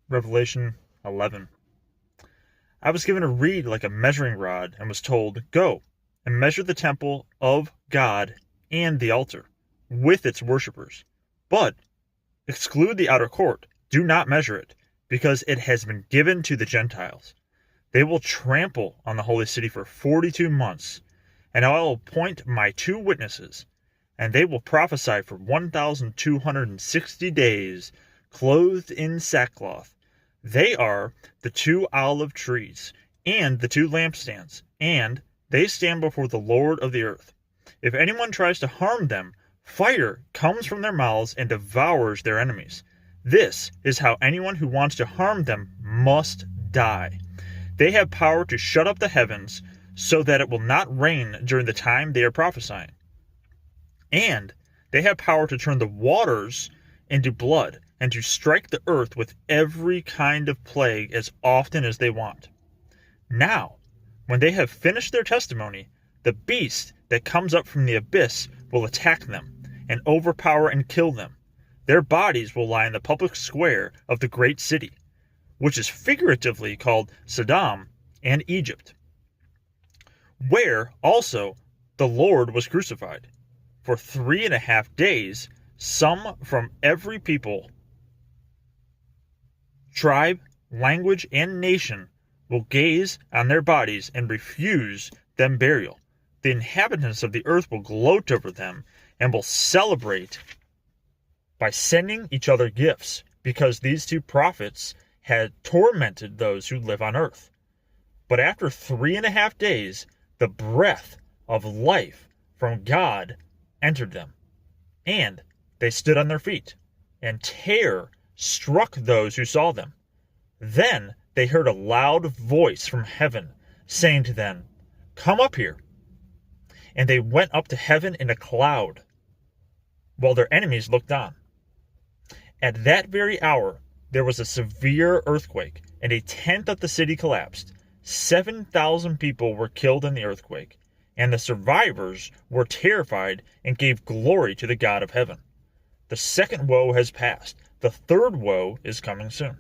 Revelation 11. I was given a reed like a measuring rod and was told, "Go and measure the temple of God and the altar with its worshippers. But exclude the outer court. Do not measure it, because it has been given to the Gentiles. They will trample on the holy city for 42 months, and I will appoint my 2 witnesses, and they will prophesy for 1,260 days, clothed in sackcloth. They are the 2 olive trees and the 2 lampstands, and they stand before the Lord of the earth. If anyone tries to harm them, fire comes from their mouths and devours their enemies. This is how anyone who wants to harm them must die. They have power to shut up the heavens so that it will not rain during the time they are prophesying. And they have power to turn the waters into blood and to strike the earth with every kind of plague as often as they want. Now, when they have finished their testimony, the beast that comes up from the abyss will attack them and overpower and kill them. Their bodies will lie in the public square of the great city, which is figuratively called Sodom and Egypt, where also the Lord was crucified. For 3.5 days, some from every people, tribe, language, and nation will gaze on their bodies and refuse them burial. The inhabitants of the earth will gloat over them and will celebrate by sending each other gifts, because these 2 prophets had tormented those who live on earth. But after 3.5 days, the breath of life from God entered them, and they stood on their feet, and terror struck those who saw them. Then they heard a loud voice from heaven saying to them, "Come up here." And they went up to heaven in a cloud, while their enemies looked on. At that very hour there was a severe earthquake, and 1/10 of the city collapsed. 7,000 people were killed in the earthquake, and the survivors were terrified and gave glory to the God of heaven. The second woe has passed. The third woe is coming soon.